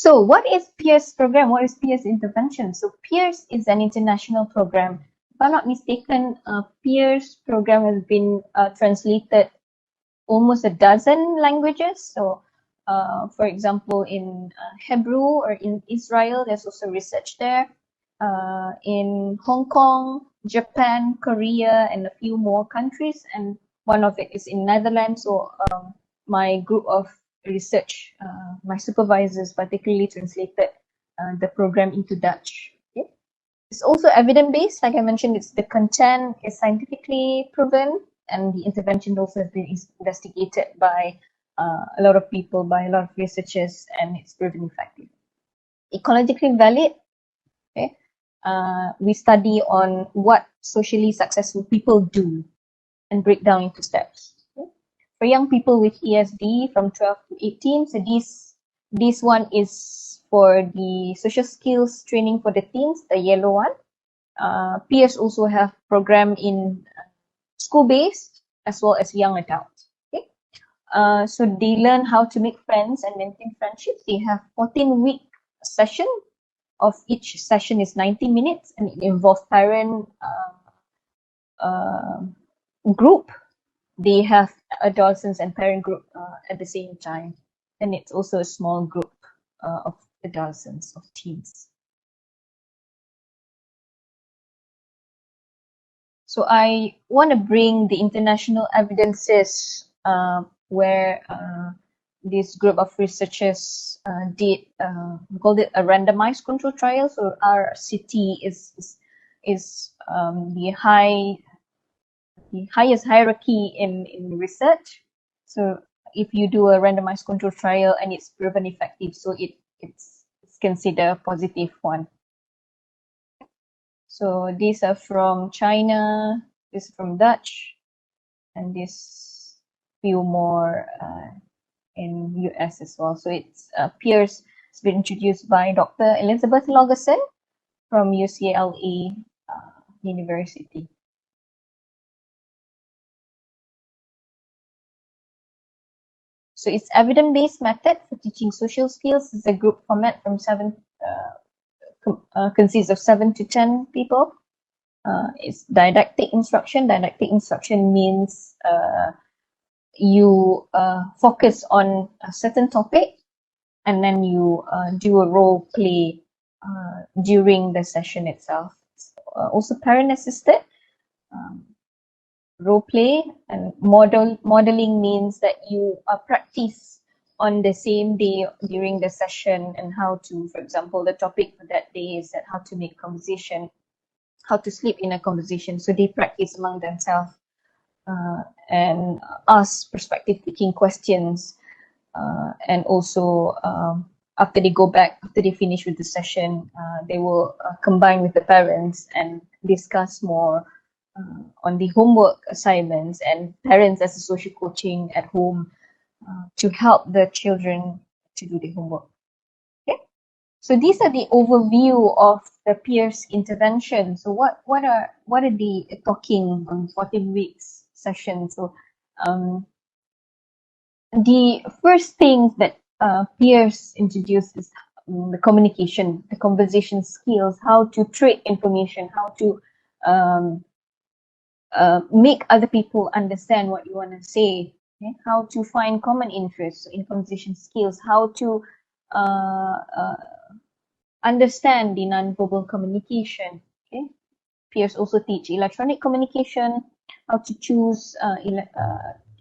So what is PEERS program? What is PEERS intervention? So PEERS is an international program. If I'm not mistaken, PEERS program has been translated almost a dozen languages. So for example, in Hebrew or in Israel, there's also research there. In Hong Kong, Japan, Korea, and a few more countries. And one of it is in Netherlands. So my group of research, my supervisors particularly translated the program into Dutch. Okay? It's also evidence-based. Like I mentioned, the content is scientifically proven, and the intervention also has been investigated by a lot of people, by a lot of researchers, and it's proven effective. Ecologically valid. Okay, we study on what socially successful people do and break down into steps. Okay? For young people with ASD from 12 to 18, so this one is for the social skills training for the teens, the yellow one. Peers also have program in school-based as well as young adults. Okay, so they learn how to make friends and maintain friendships. They have 14-week session. Of each session is 90 minutes, and it involves parent group. They have adolescents and parent group at the same time, and it's also a small group of adolescents, of teens. So I want to bring the international evidences where this group of researchers did, we called it a randomized control trial. So RCT is the highest hierarchy in research. So if you do a randomized control trial and it's proven effective, so it's considered a positive one. So these are from China, this is from Dutch, and this few more in US as well. So it's PEERS. It's been introduced by Dr. Elizabeth Logerson from UCLA University. So it's evidence-based method for teaching social skills. It's a group format from consists of 7 to 10 people. It's didactic instruction. Didactic instruction means you focus on a certain topic, and then you do a role play during the session itself. Also parent assisted role play, and modeling means that you practice on the same day during the session, and how to, for example, the topic for that day is that how to make conversation, how to sleep in a conversation. So they practice among themselves and ask perspective taking questions, and also after they go back, after they finish with the session, they will combine with the parents and discuss more on the homework assignments, and parents as a social coaching at home to help the children to do the homework. Okay, so these are the overview of the PEERS intervention. So what are the talking on 14 weeks session? So the first thing that PEERS introduced is the communication, the conversation skills, how to trade information, how to make other people understand what you want to say, okay? How to find common interests in conversation skills, how to understand the non-verbal communication. Okay, peers also teach electronic communication, how to choose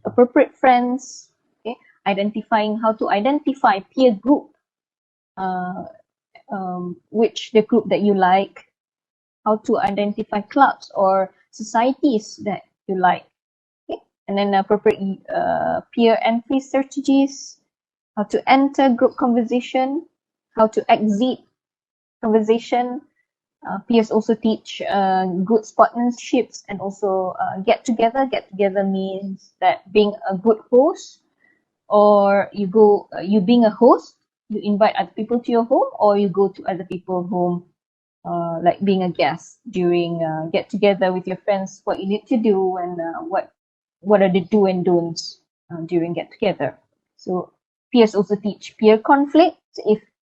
appropriate friends, okay, how to identify peer group, which the group that you like, how to identify clubs or societies that you like, okay? And then appropriate peer entry strategies, how to enter group conversation, how to exit conversation. Peers also teach good sportsmanships, and also get together. Get together means that being a good host, or you being a host, you invite other people to your home, or you go to other people's home, like being a guest during get together with your friends, what you need to do, and what are the do and don'ts during get together. So peers also teach peer conflict.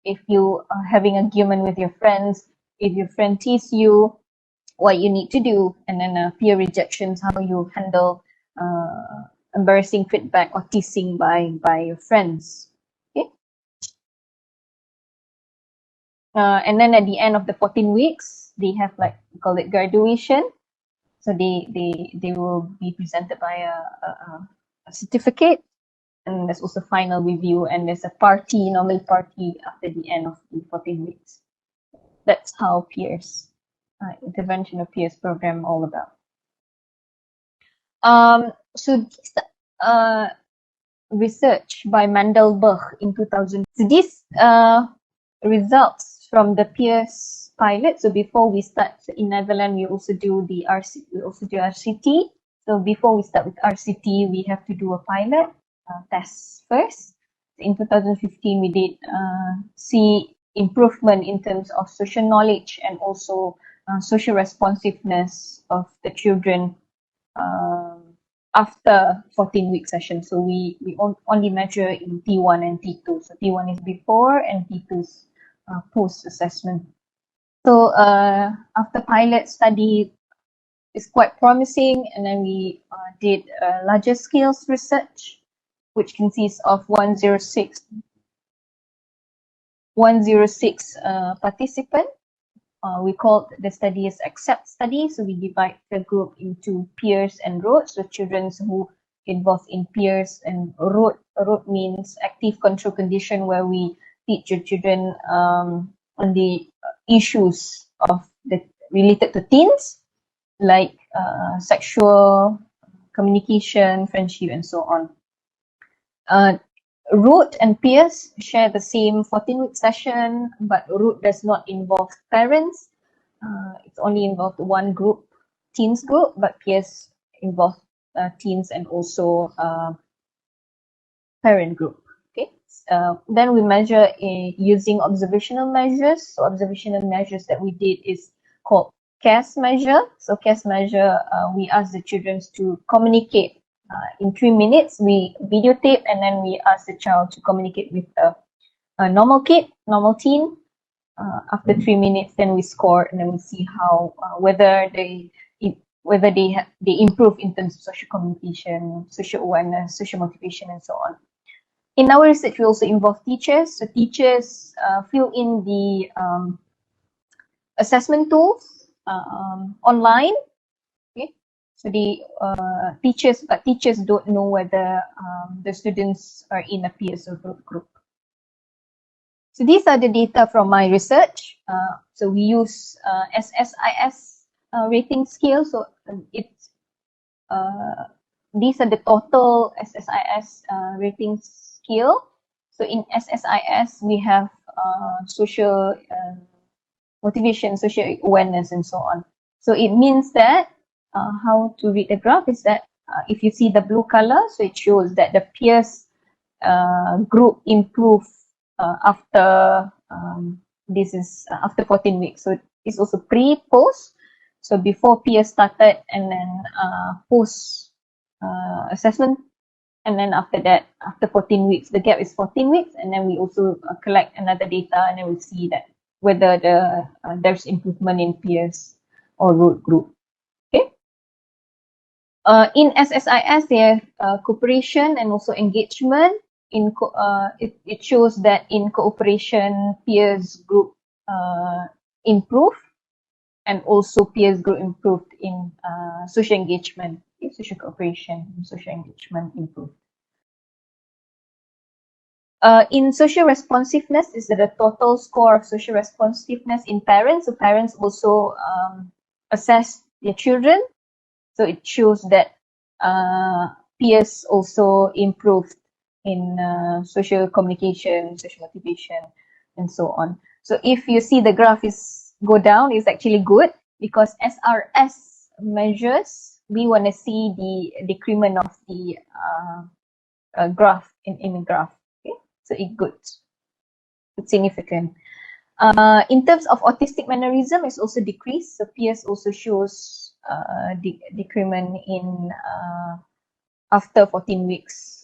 if you are having an argument with your friends, if your friend teases you, what you need to do, and then peer rejections, how you handle embarrassing feedback or teasing by your friends. Okay. And then at the end of the 14 weeks, they have like, we call it graduation. So they will be presented by a certificate, and there's also final review, and there's a party, normal party after the end of the 14 weeks. That's how peers, intervention of peers program all about. So research by Mandelberg in 2000. So these results from the peers pilot. So before we start in Netherlands, we also do the RCT. So before we start with RCT, we have to do a pilot test first. In 2015, we did see improvement in terms of social knowledge and also social responsiveness of the children after 14-week session. So we only measure in T1 and T2. So T1 is before and T2 is post-assessment. So after pilot study is quite promising, and then we did larger scales research, which consists of 106 participants. We called the study as ACCEPT study. So we divide the group into peers and road. So children who involved in peers and road. Road means active control condition, where we teach your children on the issues of the related to teens, like sexual communication, friendship, and so on. Root and peers share the same 14-week session, but root does not involve parents. It's only involved one group, teens group, but peers involve teens and also parent group. Okay. Then we measure using observational measures. So observational measures that we did is called CAS measure. So CAS measure, we ask the children to communicate. In 3 minutes, we videotape, and then we ask the child to communicate with a normal kid, normal teen. After 3 minutes, then we score, and then we see how whether they improve in terms of social communication, social awareness, social motivation, and so on. In our research, we also involve teachers. So teachers fill in the assessment tools online. So the teachers don't know whether the students are in a peers or group. So these are the data from my research. So we use SSIS rating scale. So it's these are the total SSIS rating scale. So in SSIS we have social motivation, social awareness, and so on. So it means that how to read the graph is that if you see the blue color, so it shows that the peers group improve after after 14 weeks. So it's also pre-post. So before peers started, and then post assessment, and then after that, after 14 weeks, the gap is 14 weeks, and then we also collect another data, and then we see that whether there's improvement in peers or road group. In SSIS, they have cooperation and also engagement. It shows that in cooperation, peers group improve, and also peers group improved in social engagement. Social cooperation and social engagement improved. In social responsiveness, is the total score of social responsiveness in parents. So parents also assess their children. So it shows that peers also improved in social communication, social motivation, and so on. So if you see the graph is go down, it's actually good, because SRS measures, we want to see the decrement of the graph in the graph. Okay, so it's good. It's significant. In terms of autistic mannerism, it's also decreased. So peers also shows decrement in after 14 weeks.